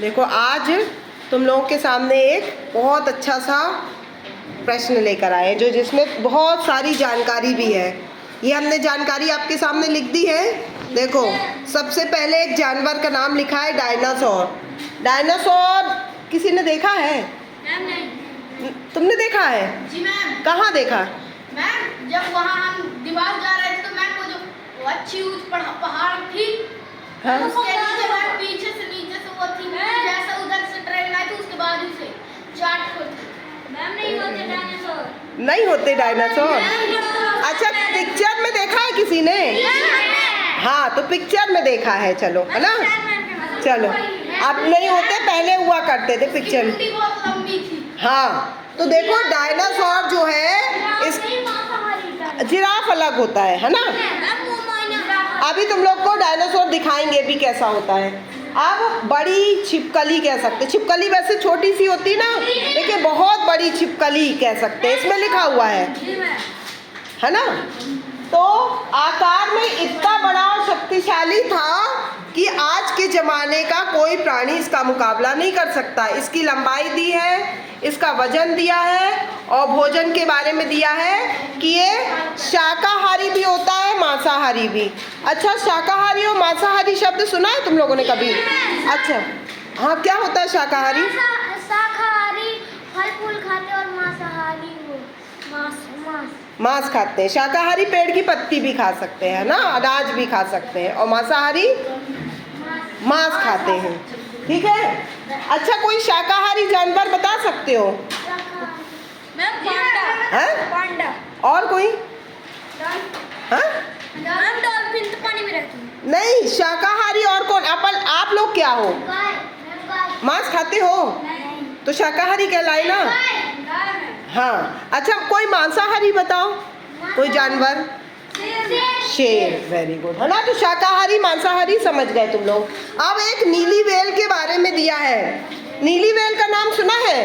देखो आज तुम लोगों के सामने एक बहुत अच्छा सा प्रश्न लेकर आए जो जिसमें बहुत सारी जानकारी भी है। ये हमने जानकारी आपके सामने लिख दी है। देखो सबसे पहले एक जानवर का नाम लिखा है डायनासोर। डायनासोर किसी ने देखा है? मैम नहीं। तुमने देखा है? जी मैम। कहाँ देखा? मैम जब वहाँ हम दिवार जा रहे थे तो मैम वो जो अच्छी ऊंच पहाड़ थी, हाँ? उसके नीचे मैम पीछे से वो थी जैसा उधर से ट्रेन आई थी उसके बाद से चाट को मैम नहीं होते डायनासोर। नहीं होते डायनासोर? अच्छा पिक्चर में देखा है किसी ने? हाँ तो पिक्चर में देखा है, चलो है ना। चलो अब नहीं होते, पहले हुआ करते थे पिक्चर। बहुत लंबी थी। हाँ तो देखो डायनासोर जो है इस जिराफ अलग होता है ना। अभी तुम लोग को डायनासोर दिखाएंगे भी कैसा होता है। अब बड़ी छिपकली कह सकते, छिपकली वैसे छोटी सी होती ना, देखिए बहुत बड़ी छिपकली कह सकते हैं, इसमें लिखा हुआ है ना। तो आकार में इतना बड़ा और शक्तिशाली था कि आज के ज़माने का कोई प्राणी इसका मुकाबला नहीं कर सकता। इसकी लंबाई दी है, इसका वजन दिया है और भोजन के बारे में दिया है कि ये शाकाहारी भी होता है मांसाहारी भी। अच्छा शाकाहारी और मांसाहारी शब्द सुना है तुम लोगों ने कभी? अच्छा हाँ, क्या होता है शाकाहारी? शाकाहारी फल फूल खाते और मांसाहारी मांस खाते हैं। शाकाहारी पेड़ की पत्ती भी खा सकते हैं ना, अनाज भी खा सकते हैं, और मांसाहारी मांस खाते हैं। ठीक है। अच्छा कोई शाकाहारी जानवर बता सकते हो? मैम पांडा। हैं? पांडा। और कोई? हाँ? मैम डॉल्फिन तो पानी में रहती है। नहीं, शाकाहारी और कौन? आप लोग क्या हो? मांस खाते हो तो शाकाहारी कहलाए ना। हाँ अच्छा कोई मांसाहारी बताओ, कोई जानवर? शेर। वेरी गुड है ना। तो शाकाहारी मांसाहारी समझ गए तुम लोग। अब एक नीली व्हेल के बारे में दिया है। नीली व्हेल का नाम सुना है?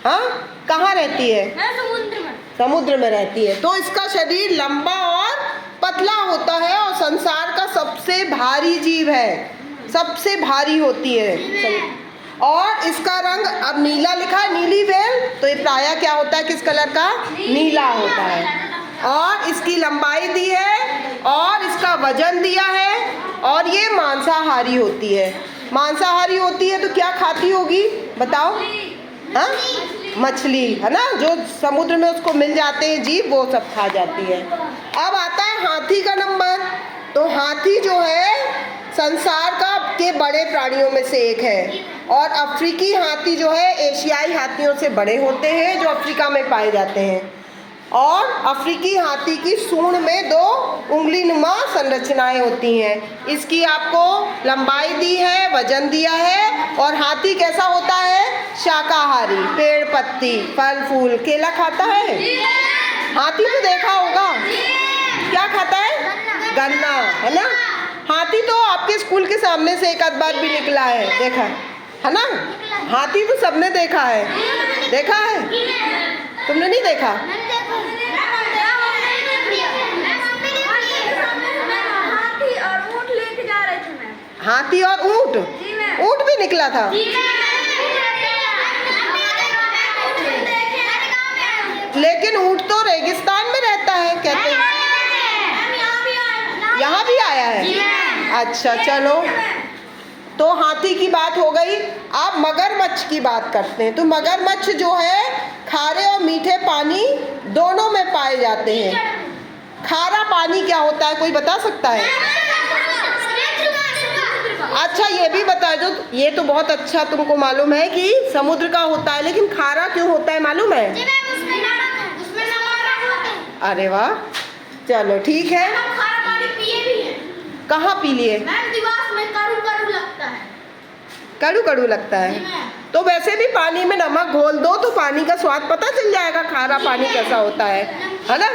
हाँ कहाँ रहती है? समुद्र में। समुद्र में रहती है। तो इसका शरीर लंबा और पतला होता है और संसार का सबसे भारी जीव है, सबसे भारी होती है। और इसका रंग अब नीला लिखा है, नीली व्हेल, तो ये प्रायः क्या होता है, किस कलर का? नीला होता है। और इसकी लंबाई दी है और इसका वजन दिया है और ये मांसाहारी होती है। मांसाहारी होती है तो क्या खाती होगी बताओ? हाँ मछली है ना, जो समुद्र में उसको मिल जाते हैं जीव वो सब खा जाती है। अब आता है हाथी का नंबर। तो हाथी जो है संसार का के बड़े प्राणियों में से एक है और अफ्रीकी हाथी जो है एशियाई हाथियों से बड़े होते हैं जो अफ्रीका में पाए जाते हैं। और अफ्रीकी हाथी की सूंड में 2 उंगलीनुमा संरचनाएं होती हैं। इसकी आपको लंबाई दी है, वजन दिया है। और हाथी कैसा होता है? शाकाहारी, पेड़ पत्ती फल फूल केला खाता है। हाथी तो देखा होगा, क्या खाता है? गन्ना है ना। हाथी तो आपके स्कूल के सामने से एक आध बार भी निकला है, देखा है ना। हाथी तो सबने देखा है, देखा है? तुमने नहीं देखा? हाथी और ऊंट? ऊंट भी निकला था? लेकिन ऊंट तो रेगिस्तान में रहता है कहते हैं। यहाँ भी आया है? अच्छा चलो, तो हाथी की बात हो गई। अब मगरमच्छ की बात करते हैं। तो मगरमच्छ जो है खारे और मीठे पानी दोनों में पाए जाते हैं। खारा पानी क्या होता है, कोई बता सकता है? अच्छा ये भी बता दो, ये तो बहुत अच्छा तुमको मालूम है कि समुद्र का होता है, लेकिन खारा क्यों होता है मालूम है? अरे वाह, चलो ठीक है। कहाँ पी लिए? कड़ू कड़ू लगता है। तो वैसे भी पानी में नमक घोल दो तो पानी का स्वाद पता चल जाएगा, खारा पानी कैसा होता है ना।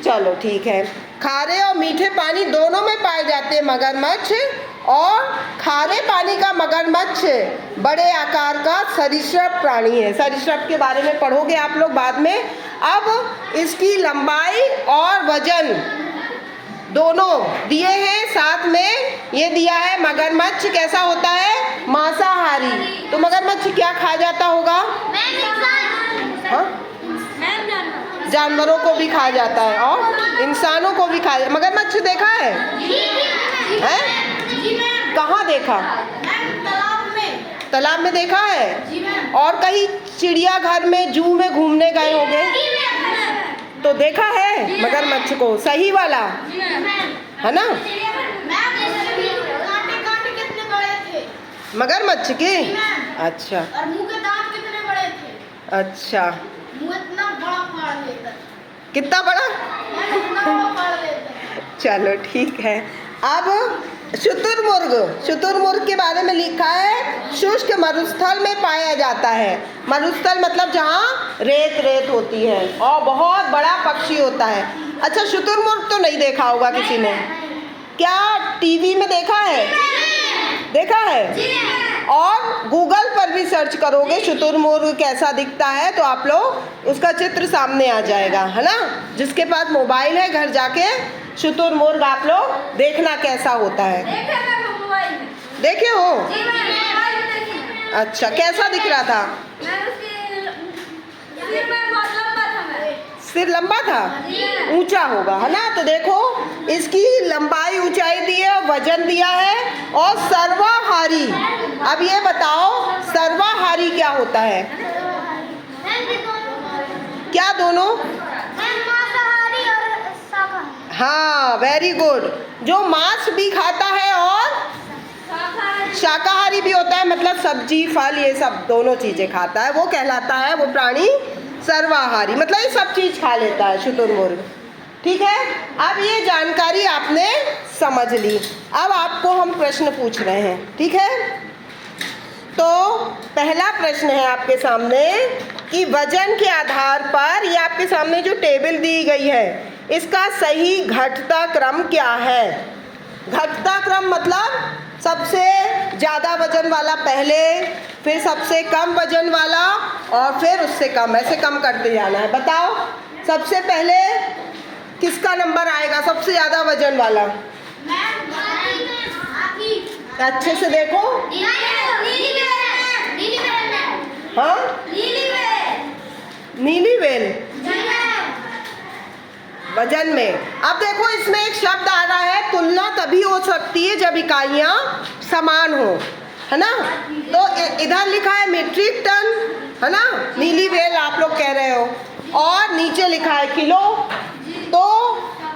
चलो ठीक है। खारे और मीठे पानी दोनों में पाए जाते हैं मगरमच्छ। और खारे पानी का मगरमच्छ बड़े आकार का सरीसृप प्राणी है। सरीसृप के बारे में पढ़ोगे आप लोग बाद में। अब इसकी लंबाई और वजन दोनों दिए हैं, साथ में ये दिया है मगरमच्छ कैसा होता है, मांस मगरमच्छ क्या खा जाता होगा? हाँ? जानवरों को भी खा जाता है और इंसानों को भी खा। मगरमच्छ देखा है? हैं? कहाँ देखा? तालाब में देखा है? और कहीं चिड़ियाघर में, जू में घूमने गए होंगे तो देखा है मगरमच्छ को, सही वाला है ना? मगरमच्छ के? अच्छा और मुंह के दांत कितने बड़े थे? अच्छा, मुंह इतना बड़ा फाड़ लेता। कितना बड़ा? इतना बड़ा फाड़ लेता। चलो ठीक है। अब शुतुरमुर्ग के बारे में लिखा है, शुष्क मरुस्थल में पाया जाता है। मरुस्थल मतलब जहाँ रेत होती है और बहुत बड़ा पक्षी होता है। अच्छा, शुतुरमुर्ग तो नहीं देखा होगा किसी ने, क्या टीवी में देखा है? देखा है? और गूगल पर भी सर्च करोगे शुतुरमुर्ग कैसा दिखता है तो आप लोग उसका चित्र सामने आ जाएगा, है ना? जिसके पास मोबाइल है घर जाके शुतुरमुर्ग आप लोग देखना कैसा होता है। देखे हो? अच्छा, कैसा दिख रहा था? सिर लंबा था, ऊंचा होगा, है ना? तो देखो इसकी लंबाई ऊंचाई दी है और वजन दिया है और सर्वाहारी। अब ये बताओ सर्वाहारी क्या होता है? क्या दोनों? मांसाहारी और शाकाहारी। हाँ, वेरी गुड। जो मांस भी खाता है और शाकाहारी भी होता है, मतलब सब्जी फल ये सब दोनों चीजें खाता है, वो कहलाता है वो प्राणी सर्वाहारी। मतलब ये सब चीज खा लेता है शुतुरमुर्ग। ठीक है, अब ये जानकारी आपने समझ ली। अब आपको हम प्रश्न पूछ रहे हैं, ठीक है? तो पहला प्रश्न है आपके सामने कि वजन के आधार पर, ये आपके सामने जो टेबल दी गई है इसका सही घटता क्रम क्या है? घटता क्रम मतलब सबसे ज़्यादा वजन वाला पहले, फिर सबसे कम वजन वाला और फिर उससे कम, ऐसे कम करते जाना है। बताओ सबसे पहले किसका नंबर आएगा, सबसे ज़्यादा वजन वाला? अच्छे से देखो। हाँ, नीली वेल वजन में। अब देखो इसमें एक शब्द आ रहा है, तुलना तभी हो सकती है जब इकाइयाँ समान हो, है ना? तो इधर लिखा है मीट्रिक टन, है ना? नीली वेल आप लोग कह रहे हो, और नीचे लिखा है किलो। तो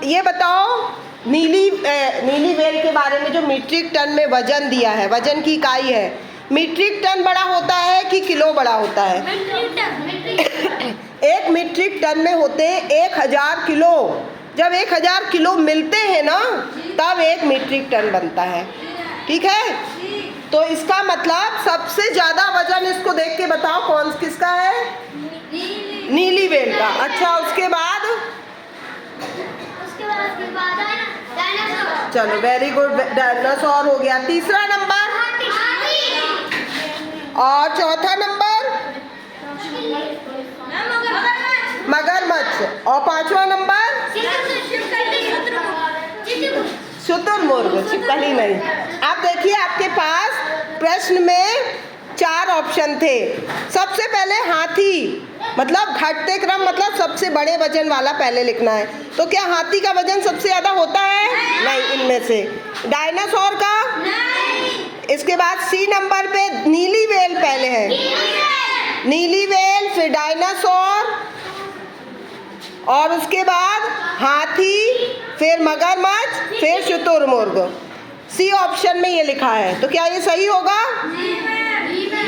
ये बताओ नीली वेल के बारे में जो मीट्रिक टन में वजन दिया है, वजन की इकाई है, मीट्रिक टन बड़ा होता है कि किलो बड़ा होता है? एक मीट्रिक टन में होते 1000 किलो। जब 1000 किलो मिलते हैं ना तब 1 मीट्रिक टन बनता है, ठीक है? तो इसका मतलब सबसे ज़्यादा वजन, इसको देख के बताओ कौन किसका है? नीली वेल का। अच्छा, उसके बाद चलो वेरी गुड, डायनासोर हो गया। तीसरा नंबर और चौथा नंबर मगरमच्छ और पांचवा नंबर शुतुरमुर्ग। छिपकली नहीं। अब देखिए आपके पास प्रश्न में 4 ऑप्शन थे। सबसे पहले हाथी, मतलब घटते क्रम मतलब सबसे बड़े वजन वाला पहले लिखना है। तो क्या हाथी का वजन सबसे ज़्यादा होता है? नहीं, इनमें से। डायनासोर का? इसके बाद सी नंबर पे नीली वेल पहले है, नीली वेल, फिर डायनासोर और उसके बाद हाथी, फिर मगरमच्छ, फिर शुतुरमुर्ग। सी ऑप्शन में ये लिखा है, तो क्या ये सही होगा?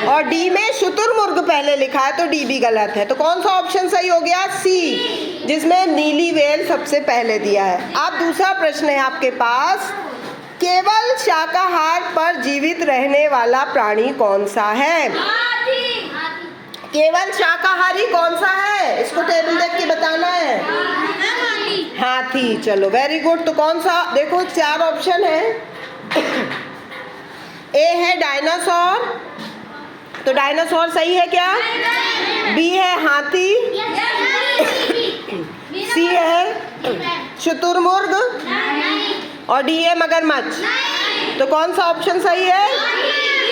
और डी में शुतुरमुर्ग पहले लिखा है तो डी भी गलत है। तो कौन सा ऑप्शन सही हो गया? सी, जिसमें नीली वेल सबसे पहले दिया है। अब दूसरा प्रश्न है आपके पास, केवल शाकाहार पर जीवित रहने वाला प्राणी कौन सा है? केवल शाकाहारी कौन सा है? इसको टेबल देख के बताना है। हाथी। चलो वेरी गुड। तो कौन सा? देखो 4 ऑप्शन है। ए है डायनासोर, तो डायनासोर सही है क्या? बी है हाथी, सी है शुतुरमुर्ग और डी है मगरमच्छ। तो कौन सा ऑप्शन सही है?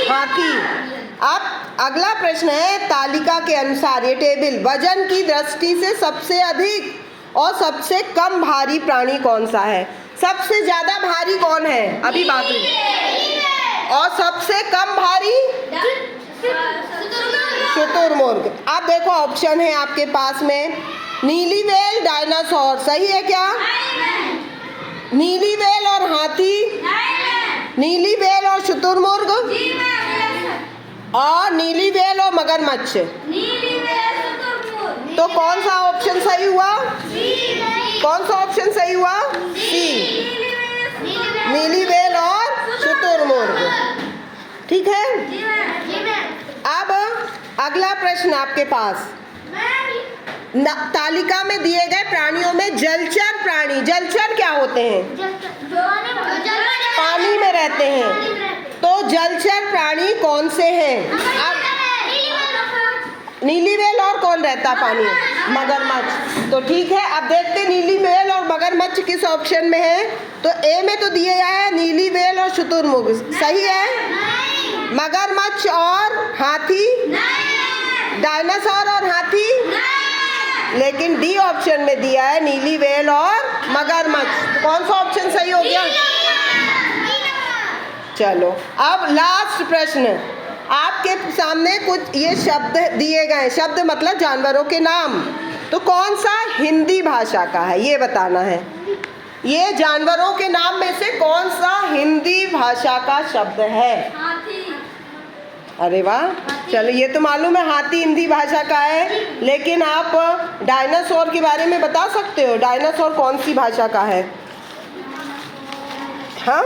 हाथी। अब अगला प्रश्न है, तालिका के अनुसार ये टेबल, वजन की दृष्टि से सबसे अधिक और सबसे कम भारी प्राणी कौन सा है? सबसे ज्यादा भारी कौन है? अभी बात हुई। और सबसे कम भारी? शुतुरमुर्ग। अब देखो ऑप्शन है आपके पास में, नीली व्हेल, डायनासोर, सही है क्या? नीली व्हेल और हाथी, नीली व्हेल और शुतुरमुर्ग, और नीली व्हेल और मगरमच्छ। तो कौन सा ऑप्शन सही हुआ? कौन सा ऑप्शन सही हुआ? सी, नीली व्हेल और शुतुरमुर्ग। ठीक है। अब अगला प्रश्न आपके पास, तालिका में दिए गए प्राणियों में जलचर प्राणी, जलचर क्या होते हैं? पानी में रहते हैं। तो जलचर प्राणी कौन से हैं? अब नीली व्हेल और कौन रहता है पानी में? मगरमच्छ। तो ठीक है, अब देखते नीली व्हेल और मगरमच्छ किस ऑप्शन में है। तो ए में तो दिए गया है नीली व्हेल और शुतुरमुर्ग, सही है। मगरमच्छ और हाथी, डायनासोर और हाथी, लेकिन डी ऑप्शन में दिया है नीली व्हेल और मगरमच्छ। कौन सा ऑप्शन सही हो गया? चलो अब लास्ट प्रश्न, आपके सामने कुछ ये शब्द दिए गए, शब्द मतलब जानवरों के नाम, तो कौन सा हिंदी भाषा का है ये बताना है। ये जानवरों के नाम में से कौन सा हिंदी भाषा का शब्द है? अरे वाह, चलो ये तो मालूम है हाथी हिंदी भाषा का है, लेकिन आप डायनासोर के बारे में बता सकते हो? डायनासोर कौन सी भाषा का है? हाँ,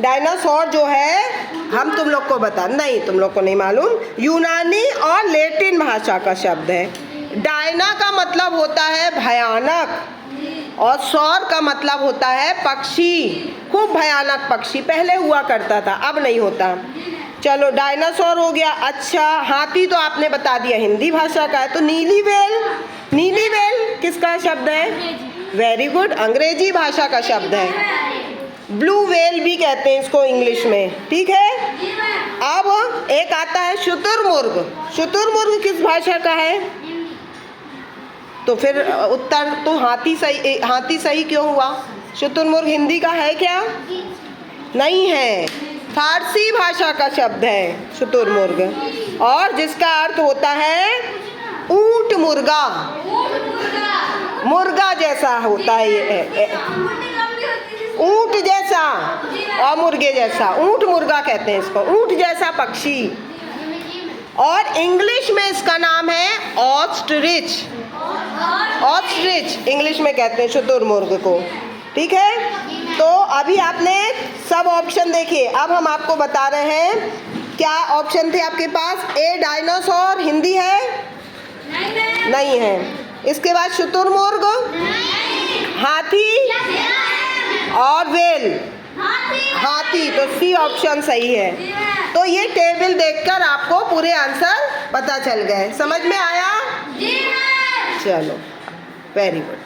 डायनासोर जो है हम तुम लोग को बता, नहीं तुम लोग को नहीं मालूम, यूनानी और लैटिन भाषा का शब्द है। डायना का मतलब होता है भयानक, और सौर का मतलब होता है पक्षी, खूब भयानक पक्षी, पहले हुआ करता था अब नहीं होता। चलो डायनासोर हो गया। अच्छा, हाथी तो आपने बता दिया हिंदी भाषा का है। तो नीली व्हेल, नीली व्हेल किसका शब्द है? वेरी गुड, अंग्रेजी भाषा का शब्द है। ब्लू व्हेल भी कहते हैं इसको इंग्लिश में, ठीक है। अब एक आता है शुतुरमुर्ग, शुतुरमुर्ग किस भाषा का है? तो फिर उत्तर तो हाथी सही क्यों हुआ? शुतुरमुर्ग हिंदी का है क्या? नहीं है, फारसी भाषा का शब्द है शुतुरमुर्ग, और जिसका अर्थ होता है ऊंट मुर्गा, मुर्गा जैसा होता है ये, ऊंट जैसा और मुर्गे जैसा, ऊंट मुर्गा कहते हैं इसको, ऊंट जैसा पक्षी। और इंग्लिश में इसका नाम है ऑस्ट्रिच, ऑस्ट्रिच इंग्लिश में कहते हैं शुतुरमुर्ग को, ठीक है। तो अभी आपने सब ऑप्शन देखे, अब हम आपको बता रहे हैं क्या ऑप्शन थे आपके पास। ए डायनासोर हिंदी है? नहीं है। इसके बाद शुतुरमुर्ग, हाथी और व्हेल, हाथी, तो सी ऑप्शन सही है। तो ये टेबल देखकर आपको पूरे आंसर पता चल गए, समझ में आया? चलो वेरी गुड।